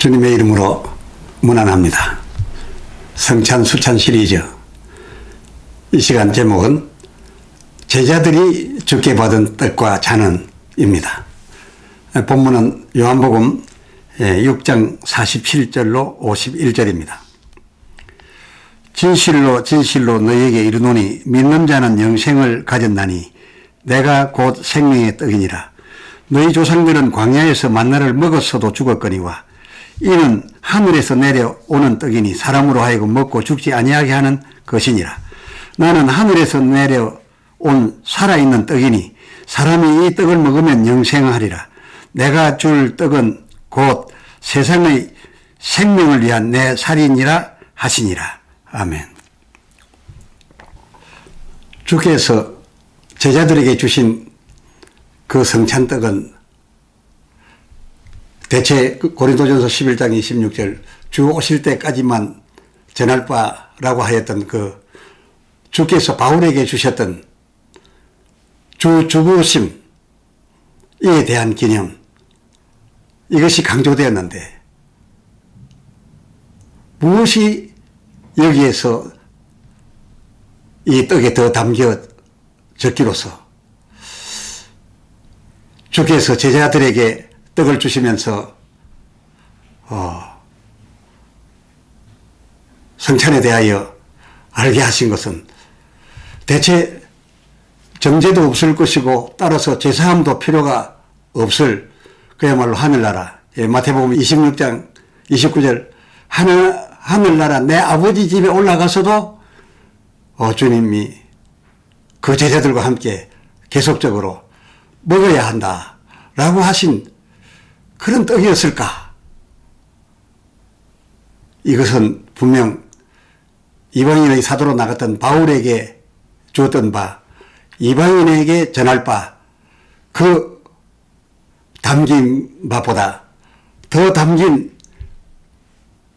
주님의 이름으로 문안합니다. 성찬 수찬 시리즈. 이 시간 제목은 제자들이 주께 받은 떡과 잔은입니다. 본문은 요한복음 6장 47절로 51절입니다. 진실로 진실로 너희에게 이르노니 믿는 자는 영생을 가졌나니 내가 곧 생명의 떡이니라. 너희 조상들은 광야에서 만나를 먹었어도 죽었거니와 이는 하늘에서 내려오는 떡이니 사람으로 하여금 먹고 죽지 아니하게 하는 것이니라. 나는 하늘에서 내려온 살아있는 떡이니 사람이 이 떡을 먹으면 영생하리라. 내가 줄 떡은 곧 세상의 생명을 위한 내 살이니라 하시니라. 아멘. 주께서 제자들에게 주신 그 성찬떡은 대체 고린도전서 11장 26절 주 오실 때까지만 전할 바라고 하였던 그 주께서 바울에게 주셨던 주 죽으심에 대한 기념, 이것이 강조되었는데 무엇이 여기에서 이 떡에 더 담겨졌기로서 주께서 제자들에게 떡을 주시면서 성찬에 대하여 알게 하신 것은 대체 정죄도 없을 것이고 따라서 제사함도 필요가 없을 그야말로 하늘나라. 마태복음 26장 29절 하늘나라 내 아버지 집에 올라가서도 주님이 그 제자들과 함께 계속적으로 먹어야 한다 라고 하신 그런 떡이었을까? 이것은 분명 이방인의 사도로 나갔던 바울에게 주었던 바, 이방인에게 전할 바, 그 담긴 바보다 더 담긴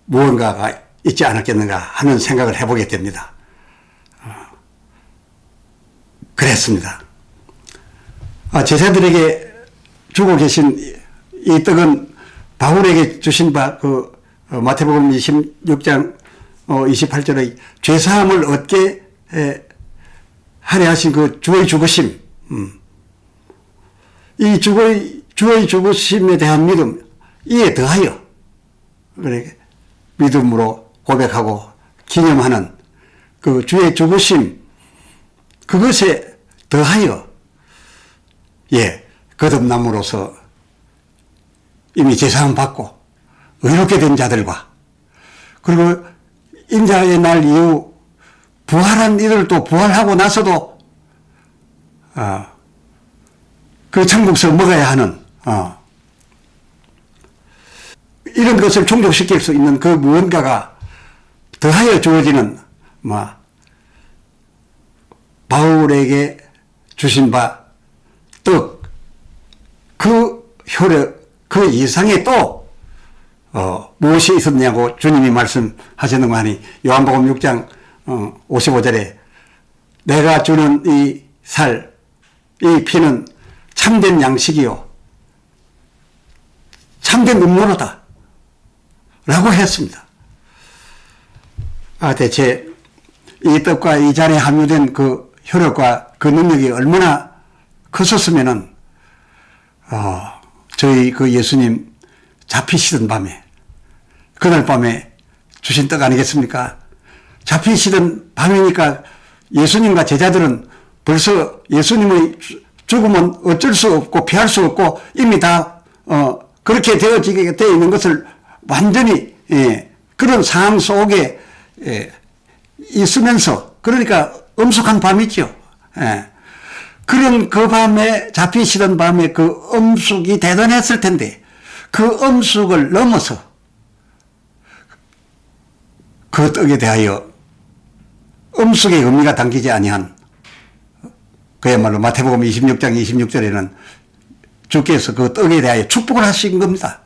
무언가가 있지 않았겠는가 하는 생각을 해보게 됩니다. 그랬습니다. 제자들에게 주고 계신 이 떡은 바울에게 주신 바, 마태복음 26장 28절의 죄사함을 얻게 하려 하신 그 주의 죽으심, 이 주의 죽으심에 대한 믿음, 이에 더하여 그래 믿음으로 고백하고 기념하는 그 주의 죽으심, 그것에 더하여 거듭남으로서 이미 제사함 받고 의롭게 된 자들과 그리고 인자의 날 이후 부활한 이들도 부활하고 나서도 그 천국에서 먹어야 하는 이런 것을 충족시킬 수 있는 그 무언가가 더하여 주어지는 바울에게 주신 바 떡, 그 효력, 그 이상의 또 무엇이 있었냐고 주님이 말씀하셨는 거 하니 요한복음 6장 55절에 내가 주는 이 살, 이 피는 참된 양식이요 참된 음료로다 라고 했습니다. 대체 이 떡과 이 잔에 함유된 그 효력과 그 능력이 얼마나 컸었으면은 저희 그 예수님 잡히시던 밤에, 그날 밤에 주신 떡 아니겠습니까? 잡히시던 밤이니까 예수님과 제자들은 벌써 예수님의 죽음은 어쩔 수 없고 피할 수 없고 이미 다 그렇게 되어지게 되어 있는 것을 완전히 그런 상황 속에 있으면서, 그러니까 엄숙한 밤이죠. 그런 그 밤에, 잡히시던 밤에 그 엄숙이 대단했을 텐데 그 엄숙을 넘어서 그 떡에 대하여 엄숙의 의미가 담기지 아니한, 그야말로 마태복음 26장 26절에는 주께서 그 떡에 대하여 축복을 하신 겁니다.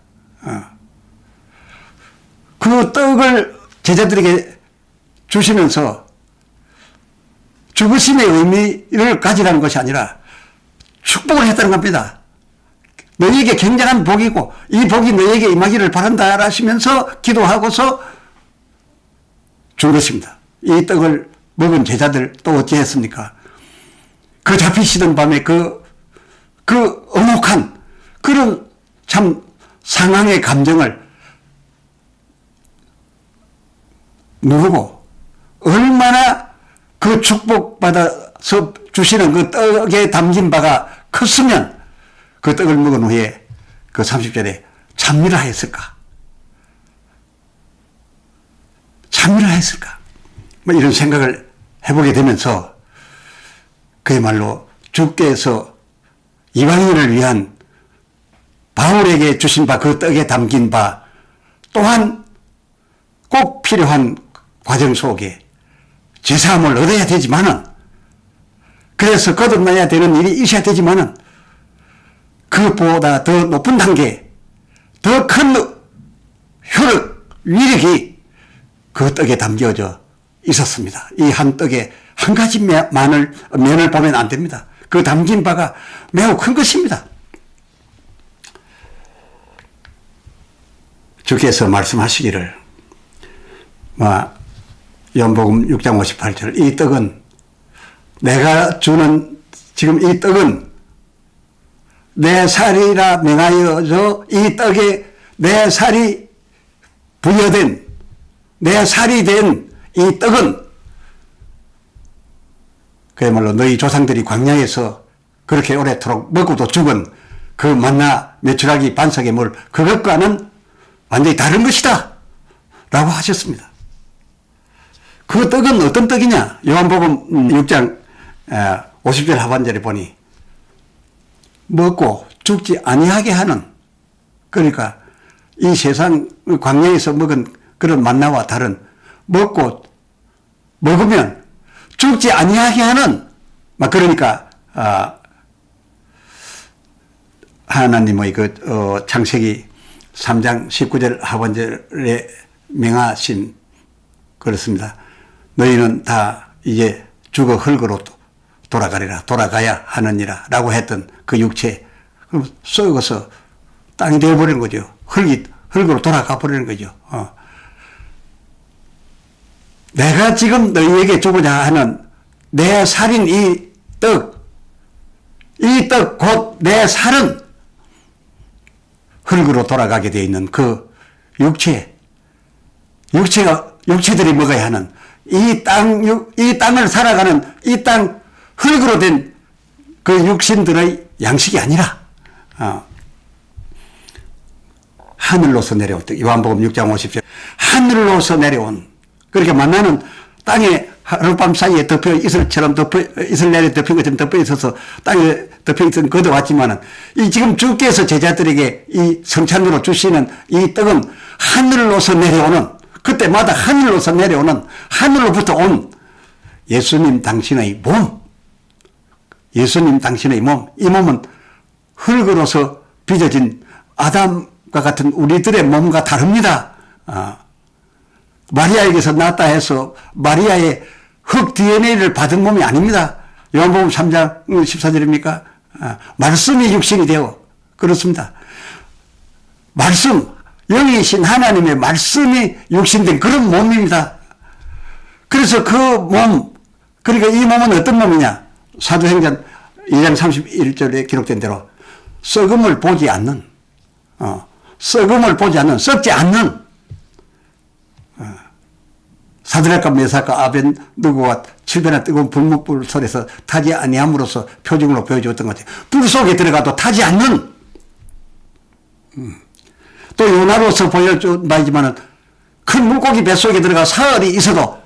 그 떡을 제자들에게 주시면서 죽으심의 의미를 가지라는 것이 아니라 축복을 했다는 겁니다. 너희에게 굉장한 복이고 이 복이 너희에게 임하기를 바란다 하시면서 기도하고서 준 것입니다. 이 떡을 먹은 제자들 또 어찌했습니까? 그 잡히시던 밤에 그 엄혹한 그런 참 상황의 감정을 누르고 얼마나 그 축복받아서 주시는 그 떡에 담긴 바가 컸으면 그 떡을 먹은 후에 그 30절에 참미라 했을까? 참미라 했을까? 뭐 이런 생각을 해보게 되면서 그야말로 주께서 이방인을 위한 바울에게 주신 바 그 떡에 담긴 바 또한 꼭 필요한 과정 속에 제사함을 얻어야 되지만은 그래서 거듭나야 되는 일이 있어야 되지만은 그것보다 더 높은 단계 더 큰 효력 위력이 그 떡에 담겨져 있었습니다. 이 한 떡에 한 가지 면을 보면 안 됩니다. 그 담긴 바가 매우 큰 것입니다. 주께서 말씀하시기를 요한복음 6장 58절 이 떡은 내가 주는 지금 이 떡은 내 살이라 명하여져 이 떡에 내 살이 부여된 내 살이 된 이 떡은 그야말로 너희 조상들이 광야에서 그렇게 오래도록 먹고도 죽은 그 만나 메추라기 반석의 물 그것과는 완전히 다른 것이다 라고 하셨습니다. 그 떡은 어떤 떡이냐? 요한복음 6장 50절 하반절에 보니 먹고 죽지 아니하게 하는 그러니까 이 세상 광야에서 먹은 그런 만나와 다른 먹으면 죽지 아니하게 하는 그러니까 하나님의 창세기 3장 19절 하반절에 명하신 그렇습니다. 너희는 다 이제 죽어 흙으로 돌아가리라 돌아가야 하느니라 라고 했던 그 육체 썩어서 땅이 되어버리는 거죠. 흙으로 돌아가 버리는 거죠. 내가 지금 너희에게 주고자 하는 내 살인 이 떡 곧 내 살은 흙으로 돌아가게 되어 있는 그 육체들이 먹어야 하는 이 땅을 살아가는 이 땅 흙으로 된 그 육신들의 양식이 아니라 하늘로서 내려온 떡. 요한복음 6장 50절 하늘로서 내려온 그렇게 만나는 땅에 하룻밤 사이에 이슬 내려 덮인 것처럼 덮여 있어서 땅에 덮여 있던 걷어왔지만은 이 지금 주께서 제자들에게 이 성찬으로 주시는 이 떡은 하늘로서 내려오는 그때마다 하늘로서 내려오는 하늘로부터 온 예수님 당신의 몸 예수님 당신의 몸 이 몸은 흙으로서 빚어진 아담과 같은 우리들의 몸과 다릅니다. 마리아에게서 낳았다 해서 마리아의 흙 DNA를 받은 몸이 아닙니다. 요한복음 3장 14절입니까? 말씀이 육신이 되어 그렇습니다. 말씀 영이신 하나님의 말씀이 육신된 그런 몸입니다. 그래서 그 몸 그러니까 이 몸은 어떤 몸이냐? 사도행전 2장 31절에 기록된 대로 썩음을 보지 않는 썩지 않는 사드락과 메삭과 아벤느고가 7배나 뜨거운 불목불 속에서 타지 아니함으로써 표징으로 보여주었던 것 같아요. 불 속에 들어가도 타지 않는 또 요나로서 보여준 바이지만은 큰 물고기 뱃속에 들어가 사흘이 있어도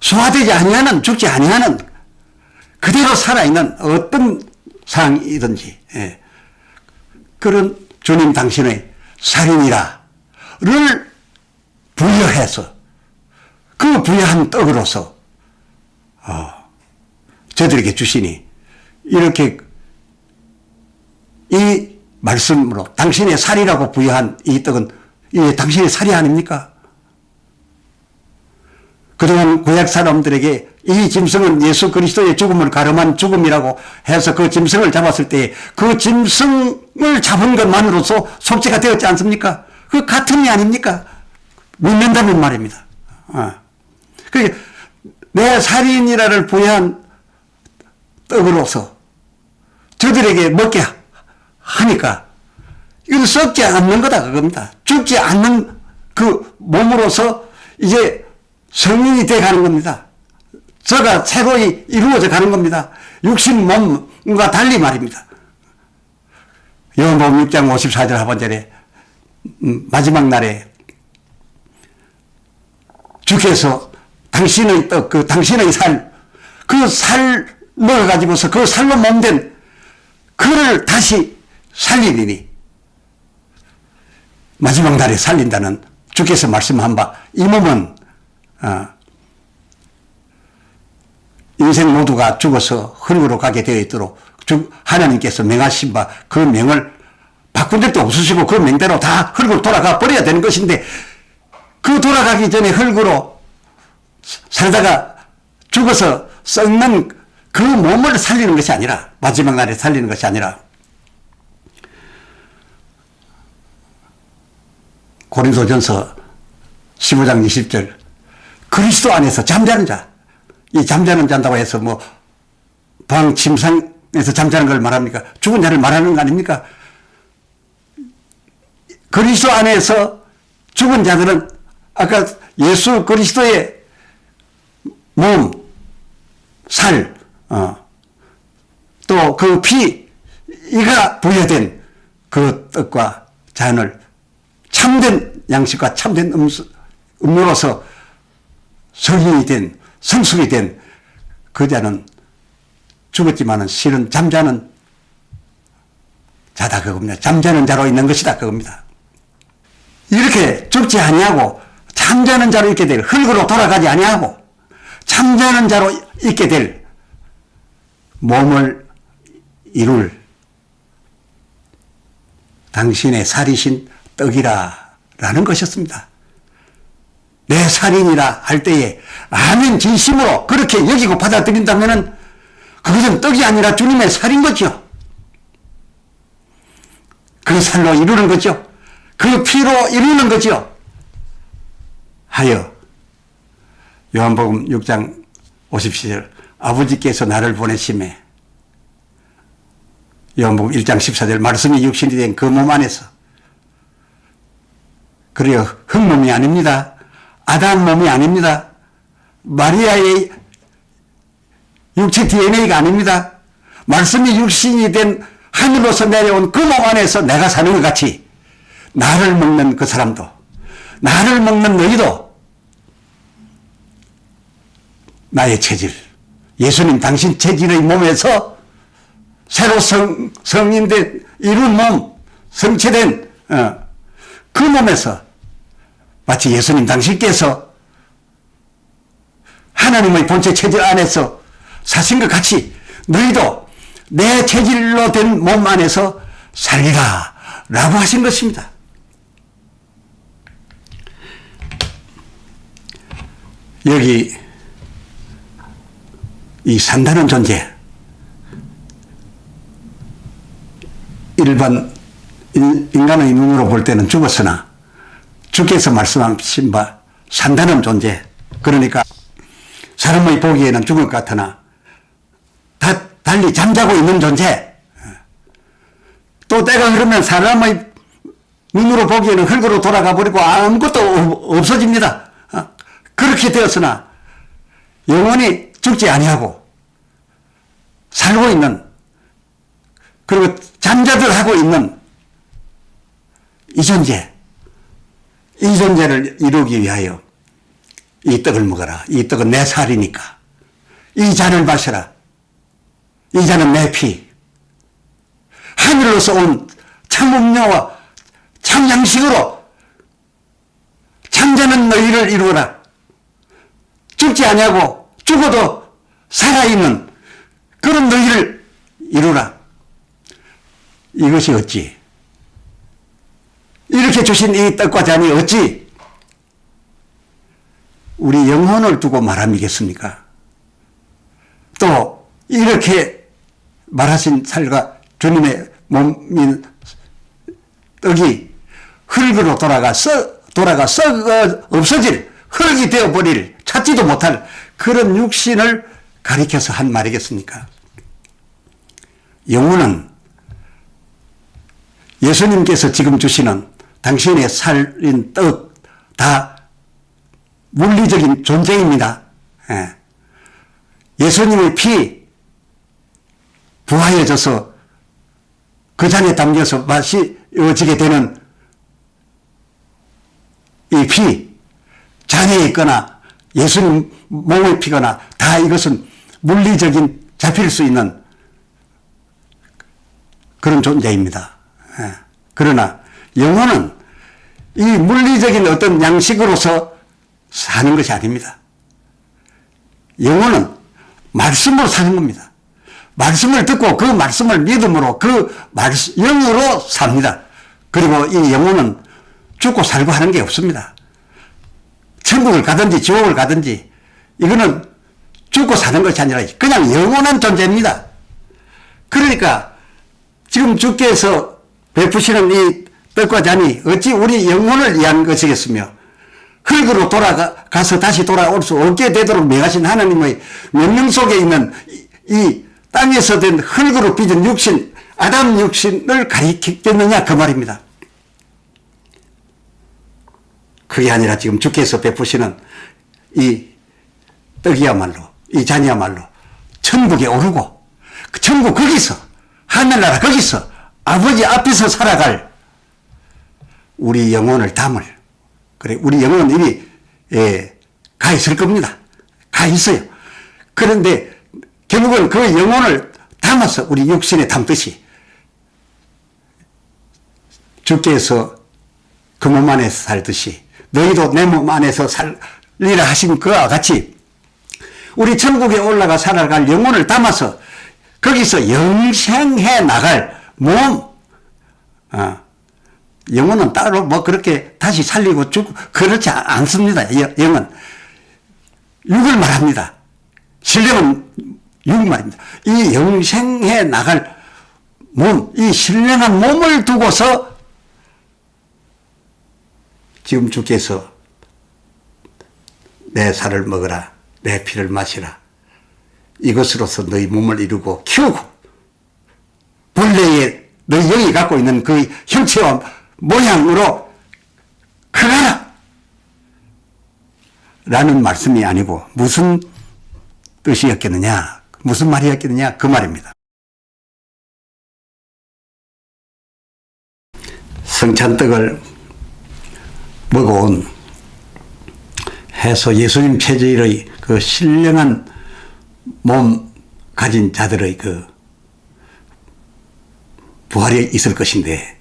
소화되지 아니하는 죽지 아니하는 그대로 살아있는 어떤 상이든지 그런 주님 당신의 살인이라를 부여해서 그 부여한 떡으로서 저들에게 주시니 이렇게 이 말씀으로 당신의 살이라고 부여한 이 떡은 이게 당신의 살이 아닙니까? 그동안 구약 사람들에게 이 짐승은 예수 그리스도의 죽음을 가름한 죽음이라고 해서 그 짐승을 잡았을 때 그 짐승 영을 잡은 것만으로서 속죄가 되었지 않습니까? 그 같은 이 아닙니까? 믿는다는 말입니다. 그러니까 내 살인이라를 부여한 떡으로서 저들에게 먹게 하니까 이건 썩지 않는 거다 그겁니다. 죽지 않는 그 몸으로서 이제 성인이 돼 가는 겁니다. 저가 새로이 이루어져 가는 겁니다. 육신 몸과 달리 말입니다. 요한복음 6장 54절 하반절에 마지막 날에 주께서 당신의 떡, 당신의 살, 그 살 먹어가지고서 그 살로 몸된 그를 다시 살리리니 마지막 날에 살린다는 주께서 말씀한 바 이 몸은 인생 모두가 죽어서 흙으로 가게 되어 있도록 하나님께서 명하신 바 그 명을 바꾼 적도 없으시고 그 명대로 다 흙으로 돌아가 버려야 되는 것인데 그 돌아가기 전에 흙으로 살다가 죽어서 썩는 그 몸을 살리는 것이 아니라 마지막 날에 살리는 것이 아니라 고린도전서 15장 20절 그리스도 안에서 잠자는 자, 이 잠자는 자다고 해서 뭐 방 침상에서 잠자는 걸 말합니까? 죽은 자를 말하는 거 아닙니까? 그리스도 안에서 죽은 자들은 아까 예수 그리스도의 몸, 살, 또 그 피, 이가 부여된 그 떡과 잔을 참된 양식과 참된 음료로서 성인이 된, 성숙이 된 그 자는 죽었지만은 실은 잠자는 자다 그겁니다. 잠자는 자로 있는 것이다 그겁니다. 이렇게 죽지 아니하고 잠자는 자로 있게 될, 흙으로 돌아가지 아니하고 잠자는 자로 있게 될 몸을 이룰 당신의 살이신 떡이라 라는 것이었습니다. 내 살인이라 할 때에 아멘 진심으로 그렇게 여기고 받아들인다면은 그것은 떡이 아니라 주님의 살인 거죠. 그 살로 이루는 거죠. 그 피로 이루는 거죠. 하여 요한복음 6장 50절 아버지께서 나를 보내심에 요한복음 1장 14절 말씀이 육신이 된 그 몸 안에서 그래요. 흙몸이 아닙니다. 아담 몸이 아닙니다. 마리아의 육체 DNA가 아닙니다. 말씀이 육신이 된 하늘로서 내려온 그 몸 안에서 내가 사는 것 같이 나를 먹는 그 사람도 나를 먹는 너희도 나의 체질 예수님 당신 체질의 몸에서 새로 성인된 이룬 몸 성체된 그 몸에서 마치 예수님 당신께서 하나님의 본체 체질 안에서 사신 것 같이 너희도 내 체질로 된 몸 안에서 살리라 라고 하신 것입니다. 여기 이 산다는 존재 일반 인간의 눈으로 볼 때는 죽었으나 주께서 말씀하신 바 산다는 존재 그러니까 사람의 보기에는 죽을 것 같으나 달리 잠자고 있는 존재 또 때가 흐르면 사람의 눈으로 보기에는 흙으로 돌아가 버리고 아무것도 없어집니다. 그렇게 되었으나 영원히 죽지 아니하고 살고 있는 그리고 잠자들 하고 있는 이 존재 이 존재를 이루기 위하여 이 떡을 먹어라. 이 떡은 내 살이니까 이 잔을 마셔라. 이 잔은 내 피. 하늘로서 온 참음료와 참양식으로 잠자는 너희를 이루어라. 죽지 아니하고 죽어도 살아있는 그런 너희를 이루라. 이것이 어찌 이렇게 주신 이 떡과 잔이 어찌 우리 영혼을 두고 말함이겠습니까? 또 이렇게 말하신 살과 주님의 몸인 떡이 흙으로 돌아가 썩어 없어질, 흙이 되어버릴, 찾지도 못할 그런 육신을 가리켜서 한 말이겠습니까? 영혼은 예수님께서 지금 주시는 당신의 살인 떡 다 물리적인 존재입니다. 예수님의 피 부하여져서 그 잔에 담겨서 마시어지게 되는 이 피, 잔에 있거나 예수님 몸의 피거나 다 이것은 물리적인 잡힐 수 있는 그런 존재입니다. 그러나 영혼은 이 물리적인 어떤 양식으로서 사는 것이 아닙니다. 영혼은 말씀으로 사는 겁니다. 말씀을 듣고 그 말씀을 믿음으로 그 영으로 삽니다. 그리고 이 영혼은 죽고 살고 하는 게 없습니다. 천국을 가든지 지옥을 가든지 이거는 죽고 사는 것이 아니라 그냥 영원한 존재입니다. 그러니까 지금 주께서 베푸시는 이 떡과 잔이 어찌 우리 영혼을 위한 것이겠으며 흙으로 돌아가서 다시 돌아올 수 없게 되도록 명하신 하나님의 명령 속에 있는 이 땅에서 된 흙으로 빚은 육신, 아담 육신을 가리키겠느냐 그 말입니다. 그게 아니라 지금 주께서 베푸시는 이 떡이야말로, 이 잔이야말로 천국에 오르고 그 천국 거기서, 하늘나라 거기서 아버지 앞에서 살아갈 우리 영혼을 담을, 그래, 우리 영혼은 이미 가 있을 겁니다. 가 있어요. 그런데 결국은 그 영혼을 담아서 우리 육신에 담듯이 주께서 그 몸 안에서 살듯이 너희도 내 몸 안에서 살리라 하신 그와 같이 우리 천국에 올라가 살아갈 영혼을 담아서 거기서 영생해 나갈 몸, 영혼은 따로 뭐 그렇게 다시 살리고 죽고 그렇지 않습니다. 영은 육을 말합니다. 신령은 육 말입니다. 이 영생해 나갈 몸, 이 신령한 몸을 두고서 지금 주께서 내 살을 먹으라, 내 피를 마시라, 이것으로서 너희 몸을 이루고 키우고 본래의 너희 영이 갖고 있는 그 형체와 모양으로 크가라 라는 말씀이 아니고 무슨 뜻이었겠느냐, 무슨 말이었겠느냐 그 말입니다. 성찬떡을 먹어온 해서 예수님 체질의 그 신령한 몸 가진 자들의 그 부활이 있을 것인데,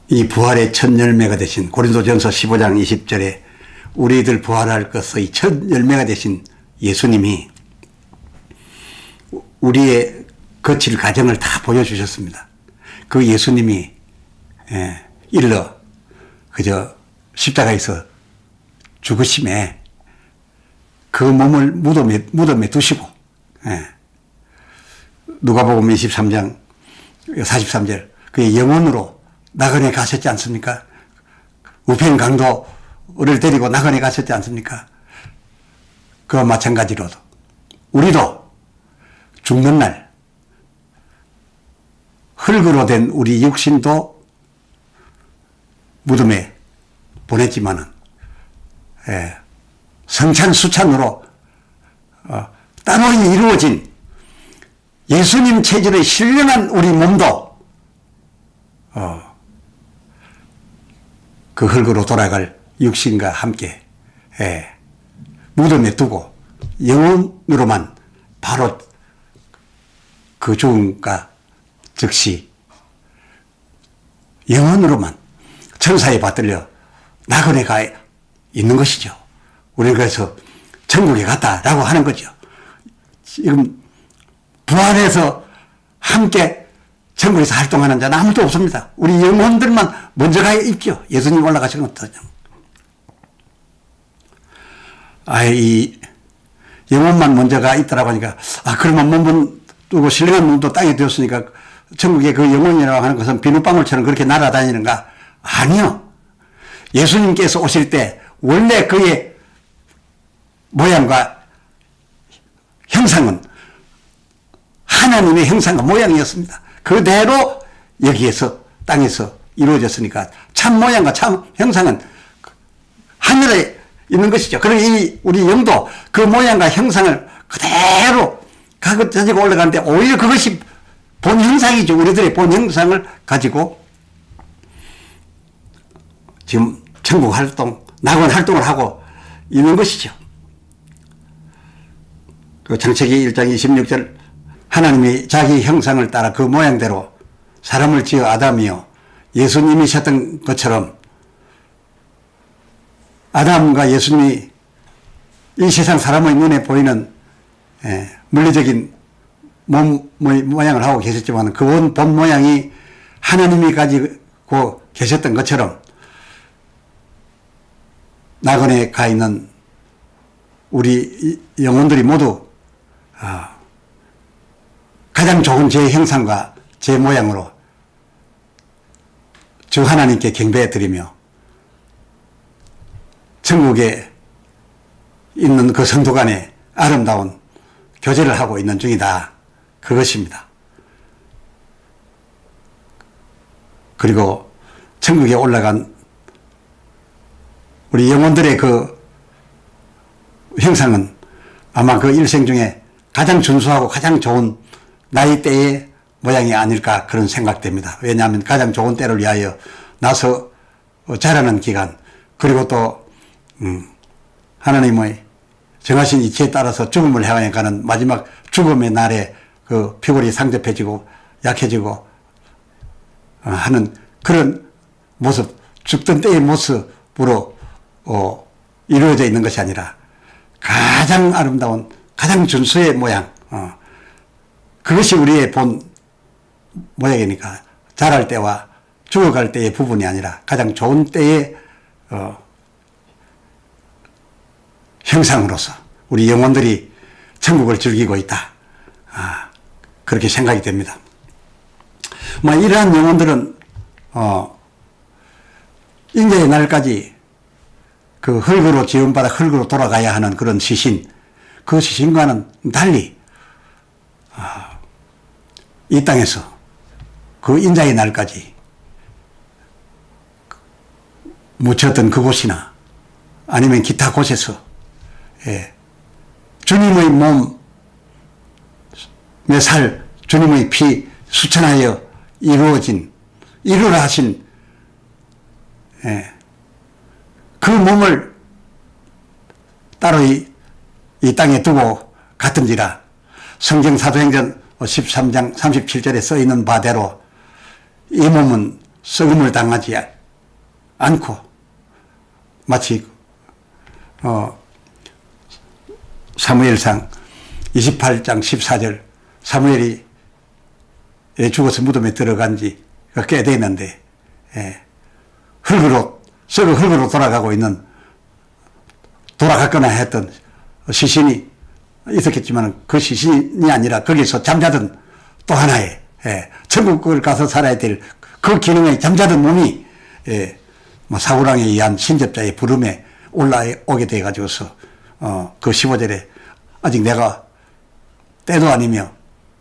이 부활의 첫 열매가 되신 고린도전서 15장 20절에 우리들 부활할 것의 첫 열매가 되신 예수님이 우리의 거칠 가정을 다 보여주셨습니다. 그 예수님이 일러 그저 십자가에서 죽으심에 그 몸을 무덤에 두시고, 누가복음 23장 43절 그의 영혼으로 낙원에 가셨지 않습니까? 우편 강도를 데리고 낙원에 가셨지 않습니까? 그와 마찬가지로도 우리도 죽는 날 흙으로 된 우리 육신도 무덤에 보냈지만은 성찬 수찬으로 따로 이루어진 예수님 체질의 신령한 우리 몸도 그 흙으로 돌아갈 육신과 함께 무덤에 두고 영혼으로만 바로 그 죽음과 즉시 영혼으로만 천사에 받들려 낙원에 가 있는 것이죠. 우리가 그래서 천국에 갔다라고 하는 거죠. 지금 부활해서 함께 천국에서 활동하는 자는 아무도 없습니다. 우리 영혼들만 먼저 가 있죠. 예수님 올라가신 것도. 이 영혼만 먼저 가 있더라고 하니까, 그러면 몸은 두고 신령한 몸도 땅에 되었으니까 천국의 그 영혼이라고 하는 것은 비눗방울처럼 그렇게 날아다니는가? 아니요. 예수님께서 오실 때 원래 그의 모양과 형상은 하나님의 형상과 모양이었습니다. 그대로 여기에서 땅에서 이루어졌으니까 참 모양과 참 형상은 하늘에 있는 것이죠. 그러니 우리 영도 그 모양과 형상을 그대로 가지고 올라가는데 오히려 그것이 본 형상이죠. 우리들의 본 형상을 가지고 지금 천국 활동, 낙원 활동을 하고 있는 것이죠. 그 창세기 1장 26절 하나님이 자기 형상을 따라 그 모양대로 사람을 지어 아담이요 예수님이셨던 것처럼 아담과 예수님이 이 세상 사람의 눈에 보이는 물리적인 몸의 모양을 하고 계셨지만 그 본 모양이 하나님이 가지고 계셨던 것처럼 낙원에 가 있는 우리 영혼들이 모두 가장 좋은 제 형상과 제 모양으로 주 하나님께 경배해 드리며 천국에 있는 그 성도 간에 아름다운 교제를 하고 있는 중이다. 그것입니다. 그리고 천국에 올라간 우리 영혼들의 그 형상은 아마 그 일생 중에 가장 준수하고 가장 좋은 나이대의 모양이 아닐까 그런 생각됩니다. 왜냐하면 가장 좋은 때를 위하여 나서 자라는 기간 그리고 또 하나님의 정하신 이치에 따라서 죽음을 향해 가는 마지막 죽음의 날에 그 피골이 상접해지고 약해지고 하는 그런 모습, 죽던 때의 모습으로 이루어져 있는 것이 아니라 가장 아름다운 가장 준수의 모양 그것이 우리의 본 모양이니까 자랄 때와 죽어갈 때의 부분이 아니라 가장 좋은 때의 형상으로서 우리 영혼들이 천국을 즐기고 있다. 그렇게 생각이 됩니다. 이러한 영혼들은 인자의 날까지 그 흙으로 지음받아 흙으로 돌아가야 하는 그런 시신, 그 시신과는 달리 이 땅에서 그 인자의 날까지 묻혔던 그곳이나 아니면 기타 곳에서 주님의 몸, 내 살, 주님의 피 수천하여 이루라 하신 그 몸을 따로 이 땅에 두고 갔던지라 성경 사도행전 13장 37절에 써 있는 바대로 이 몸은 썩음을 당하지 않고 마치 사무엘상 28장 14절 사무엘이 죽어서 무덤에 들어간 지가 꽤 됐는데 썩어 흙으로 돌아갔거나 했던 시신이 있었겠지만 그 시신이 아니라 거기서 잠자던 또 하나의 천국을 가서 살아야 될 그 기능의 잠자던 몸이 사우랑에 의한 신접자의 부름에 올라오게 돼 가지고서 그 15절에 아직 내가 때도 아니며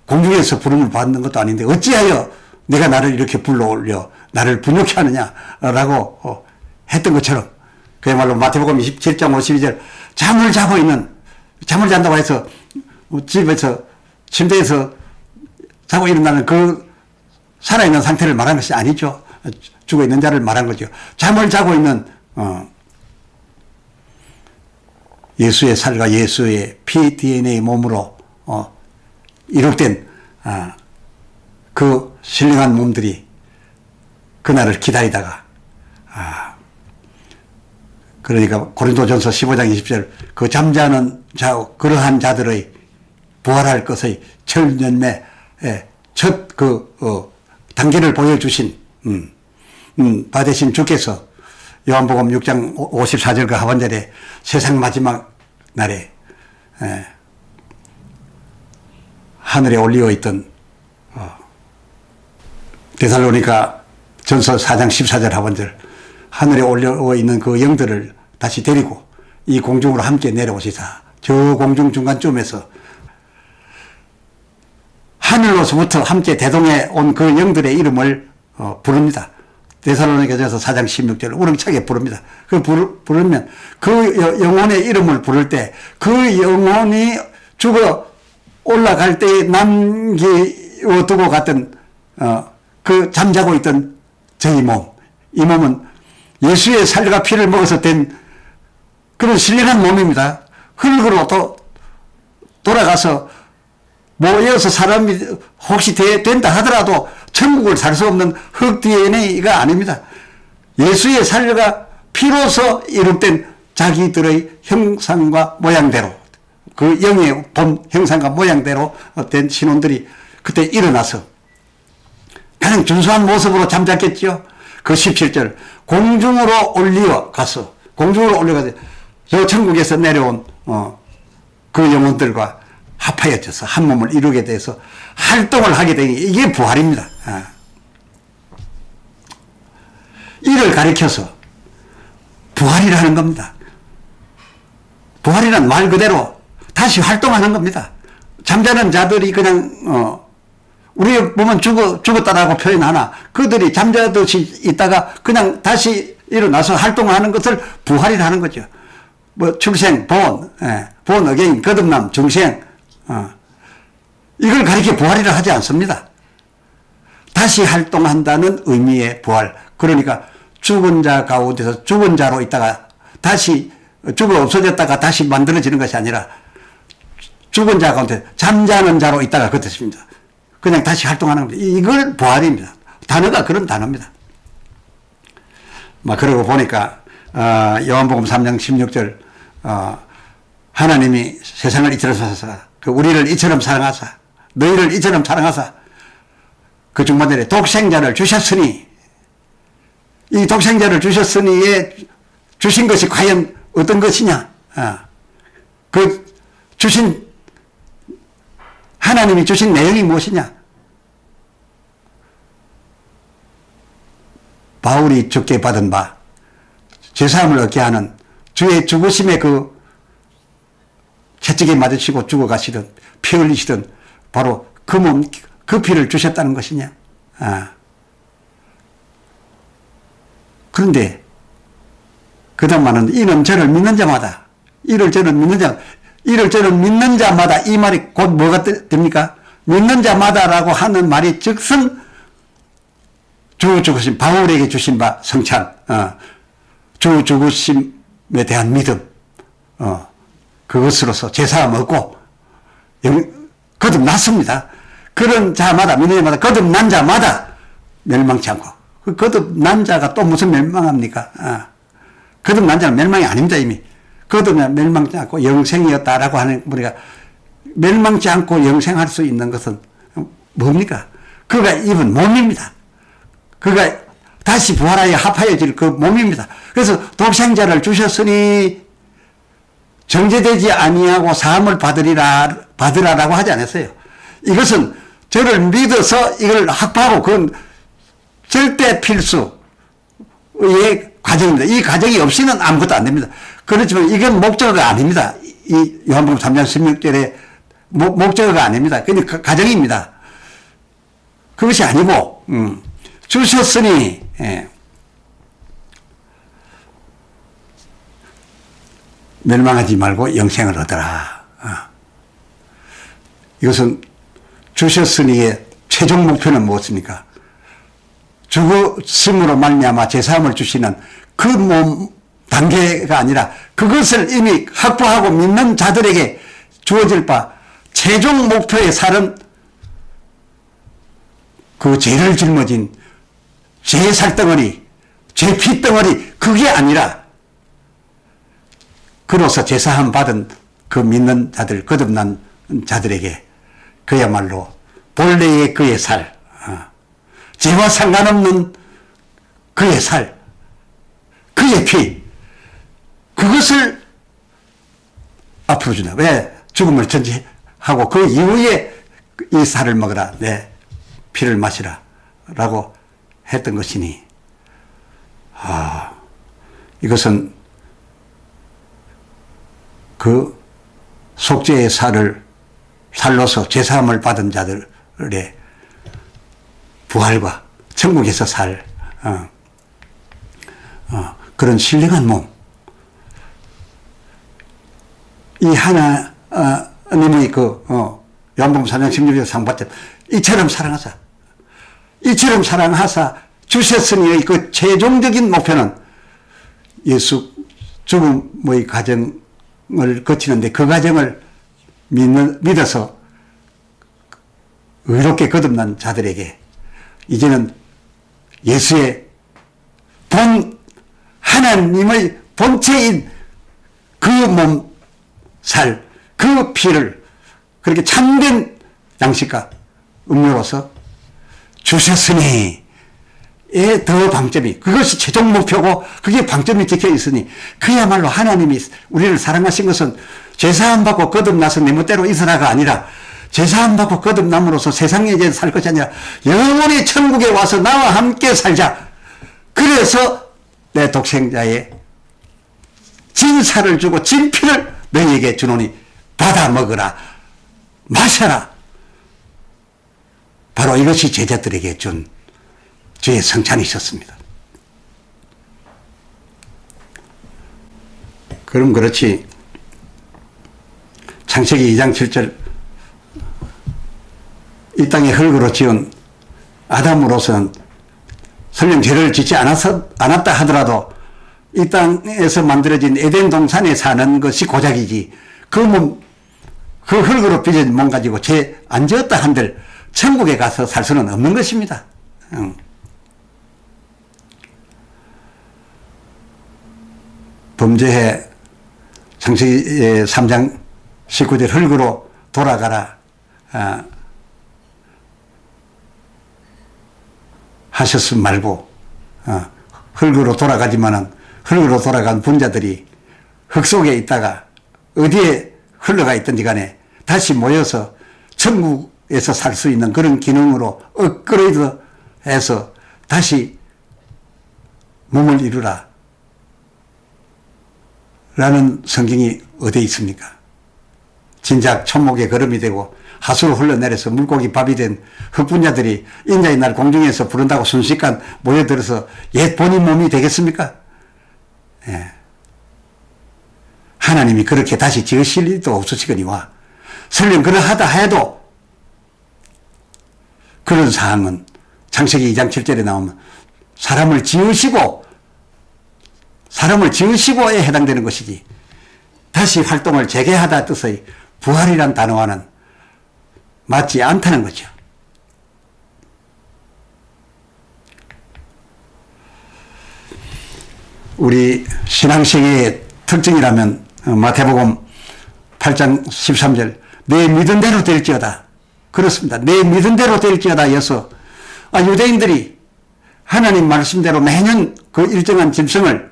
공중에서 부름을 받는 것도 아닌데 어찌하여 내가 나를 이렇게 불러올려 나를 분욕케 하느냐라고 했던 것처럼 그야말로 마태복음 27장 52절 잠을 잔다고 해서 집에서 침대에서 자고 일어나는 그 살아있는 상태를 말한 것이 아니죠. 죽어있는 자를 말한 거죠. 잠을 자고 있는 예수의 살과 예수의 피 DNA 몸으로 이룩된 그 신령한 몸들이 그날을 기다리다가 그러니까 고린도전서 15장 20절 그 잠자는 자 그러한 자들의 부활할 것의 철년매 첫 단계를 보여주신 받으신 주께서 요한복음 6장 54절과 하반절에 세상 마지막 날에 하늘에 올리어 있던 데살로니가 전서 4장 14절 하반절 하늘에 올려 있는 그 영들을 다시 데리고 이 공중으로 함께 내려오시사 저 공중 중간쯤에서 하늘로서부터 함께 대동해 온 그 영들의 이름을 부릅니다. 데살로니가전서 4장 16절 우렁차게 부릅니다. 그 부르면 그 영혼의 이름을 부를 때 그 영혼이 죽어 올라갈 때 남겨두고 갔던 그 잠자고 있던 저희 몸, 이 몸은 예수의 살과 피를 먹어서 된 그런 신령한 몸입니다. 흙으로 또 돌아가서 모여서 사람이 혹시 된다 하더라도 천국을 살 수 없는 흙 DNA가 아닙니다. 예수의 살과 피로서 이룩된 자기들의 형상과 모양대로 그 영의 본 형상과 모양대로 된 신혼들이 그때 일어나서 가장 준수한 모습으로 잠잤겠죠. 그 17절 공중으로 올려가서 저 천국에서 내려온 그 영혼들과 합하여져서 한 몸을 이루게 돼서 활동을 하게 되니 이게 부활입니다. 이를 가리켜서 부활이라는 겁니다. 부활이란 말 그대로 다시 활동하는 겁니다. 잠자는 자들이 그냥 우리 보면 죽었다라고 표현하나 그들이 잠자듯이 있다가 그냥 다시 일어나서 활동하는 것을 부활이라는 거죠. 뭐 출생, 본 어게인, 거듭남, 중생 이걸 가리켜 부활이라 하지 않습니다. 다시 활동한다는 의미의 부활. 그러니까 죽은 자 가운데서 죽은 자로 있다가 다시 죽어 없어졌다가 다시 만들어지는 것이 아니라 죽은 자 가운데 잠자는 자로 있다가 그 뜻입니다. 그냥 다시 활동하는 겁니다. 이걸 부활입니다. 단어가 그런 단어입니다. 그러고 보니까 요한복음 3장 16절 하나님이 세상을 이처럼 사사 우리를 이처럼 사랑하사 너희를 이처럼 사랑하사 그 중반절에 독생자를 주셨으니 이 독생자를 주셨으니에 주신 것이 과연 어떤 것이냐 그 주신 하나님이 주신 내용이 무엇이냐 바울이 죽게 받은 바 죄사함을 얻게 하는 주의 죽으심의 그 채찍에 맞으시고 죽어가시던 피 흘리시던 바로 그 몸, 그 피를 주셨다는 것이냐. 그런데 그 다음 말은 이는 저를 믿는 자마다 이를 저는 믿는 자마다 이 말이 곧 뭐가 됩니까? 믿는 자마다라고 하는 말이 즉슨 주 죽으심 바울에게 주신 바 성찬 주 죽으심에 대한 믿음 그것으로서 제사함 얻고 거듭났습니다. 그런 자마다 믿는 자마다 거듭난 자마다 멸망치 않고 그 거듭난 자가 또 무슨 멸망합니까? 거듭난 자는 멸망이 아닙니다. 이미 거듭난 멸망치 않고 영생이었다라고 하는 우리가 멸망치 않고 영생할 수 있는 것은 뭡니까? 그가 입은 몸입니다. 그가 다시 부활하여 합하여질 그 몸입니다. 그래서 독생자를 주셨으니 정죄되지 아니하고 사함을 받으라라고 하지 않았어요. 이것은 저를 믿어서 이걸 확보하고 그건 절대 필수의 과정입니다. 이 과정이 없이는 아무것도 안 됩니다. 그렇지만 이건 목적어가 아닙니다. 이 요한복음 3장 16절에 목적어가 아닙니다. 그냥 과정입니다. 그것이 아니고 주셨으니 멸망하지 말고 영생을 얻어라. 이것은 주셨으니의 최종 목표는 무엇입니까? 죽으심으로 말미암아 제사함을 주시는 그 몸 단계가 아니라 그것을 이미 확보하고 믿는 자들에게 주어질 바 최종 목표의 살은 그 죄를 짊어진 죄의 살덩어리, 죄 피덩어리 그게 아니라 그로서 제사함 받은 그 믿는 자들, 거듭난 자들에게 그야말로 본래의 그의 살, 죄와 상관없는 그의 살, 그의 피, 그것을 앞으로 준다. 왜? 죽음을 전제하고 그 이후에 이 살을 먹으라. 내 피를 마시라. 라고 했던 것이니, 이것은 그 속죄의 살로서 죄사함을 받은 자들의 부활과 천국에서 그런 신령한 몸, 이 하나님의 요한복음 4장 16절 상받점, 이처럼 사랑하사 주셨으니 그 최종적인 목표는 예수 죽음의 과정을 거치는데, 그 과정을 믿어서 의롭게 거듭난 자들에게 이제는 예수의 하나님의 본체인 그 몸살, 그 피를 그렇게 참된 양식과 음료로서 주셨으니, 더 방점이, 그것이 최종 목표고 그게 방점이 찍혀 있으니, 그야말로 하나님이 우리를 사랑하신 것은 죄사함 받고 거듭나서 내 멋대로 있으라가 아니라, 죄사함 받고 거듭남으로써 세상에 이제 살 것이 아니라 영원히 천국에 와서 나와 함께 살자. 그래서 내 독생자의 진살을 주고 진피를 너희에게 주노니 받아 먹으라, 마셔라. 바로 이것이 제자들에게 준 주의 성찬이셨습니다. 그럼 그렇지, 창세기 2장 7절, 이 땅에 흙으로 지은 아담으로서는 설령 죄를 짓지 않았다 하더라도 이 땅에서 만들어진 에덴 동산에 사는 것이 고작이지, 그 흙으로 빚은 몸 가지고 죄 안 지었다 한들 천국에 가서 살 수는 없는 것입니다. 범죄해 창세기 3장 19절 흙으로 돌아가라 하셨음 말고, 흙으로 돌아가지만은 흙으로 돌아간 분자들이 흙 속에 있다가 어디에 흘러가 있든지 간에 다시 모여서 천국에서 살 수 있는 그런 기능으로 업그레이드 해서 다시 몸을 이루라 라는 성경이 어디에 있습니까? 진작 천목에 거름이 되고 하수로 흘러내려서 물고기 밥이 된 흙분자들이 인자의 날 공중에서 부른다고 순식간 모여들어서 옛 본인 몸이 되겠습니까? 예. 하나님이 그렇게 다시 지으실 일도 없으시거니와, 설령 그러하다 해도 그런 사항은 창세기 2장 7절에 나오면 사람을 지으시고에 해당되는 것이지, 다시 활동을 재개하다 뜻의 부활이란 단어와는 맞지 않다는 거죠. 우리 신앙생애의 특징이라면 마태복음 8장 13절, 내 믿은 대로 될지어다. 그렇습니다. 내 믿은 대로 될지어다 여서 유대인들이 하나님 말씀대로 매년 그 일정한 짐승을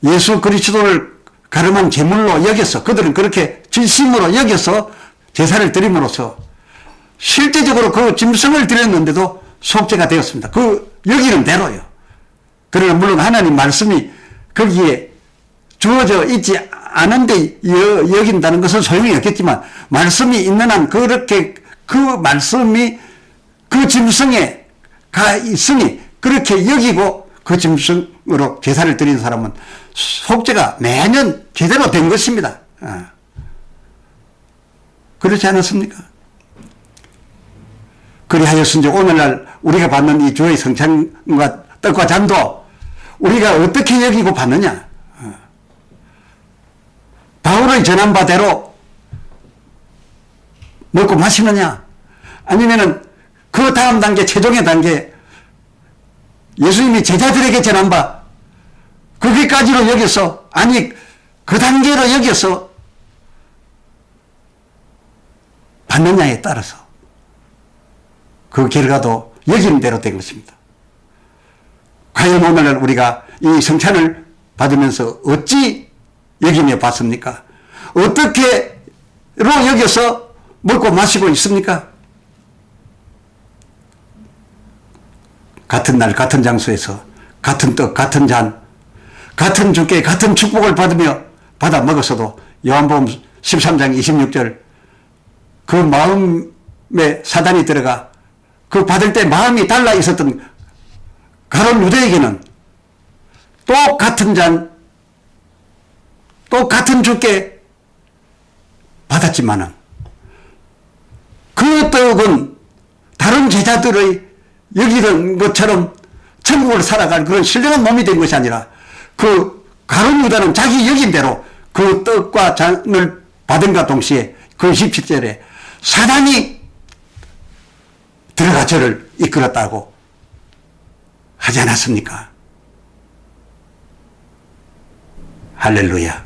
예수 그리스도를 가름한 제물로 여겨서, 그들은 그렇게 진심으로 여겨서 제사를 드림으로써 실제적으로 그 짐승을 드렸는데도 속죄가 되었습니다. 그 여기는 대로요. 그러나 물론 하나님 말씀이 거기에 주어져 있지 않은데 여긴다는 것은 소용이 없겠지만, 말씀이 있는 한 그렇게 그 말씀이 그 짐승에 가 있으니 그렇게 여기고 그 짐승으로 제사를 드린 사람은 속죄가 매년 제대로 된 것입니다. 그렇지 않았습니까? 그리하였은지 오늘날 우리가 받는 이 주의 성찬과 떡과 잔도 우리가 어떻게 여기고 받느냐? 바울의 전한 바대로 먹고 마시느냐? 아니면은 그 다음 단계, 최종의 단계, 예수님이 제자들에게 전한 바, 거기까지로 여겨서, 아니, 그 단계로 여겨서 받느냐에 따라서 그 결과도 여기는 대로 된 것입니다. 과연 오늘날 우리가 이 성찬을 받으면서 어찌 여기며 받습니까? 어떻게로 여겨서 먹고 마시고 있습니까? 같은 날 같은 장소에서 같은 떡 같은 잔 같은 주께 같은 축복을 받아 먹었어도 요한복음 13장 26절 그 마음에 사단이 들어가 그 받을 때 마음이 달라 있었던 가룟 유대에게는 똑같은 잔 똑같은 주께 받았지만은 그 떡은 다른 제자들의 여기는 것처럼 천국을 살아갈 그런 신령한 몸이 된 것이 아니라 그 가룟 유다는 자기 여긴 대로 그 떡과 잔을 받은과 동시에 그 17절에 사단이 들어가 저를 이끌었다고 하지 않았습니까? 할렐루야.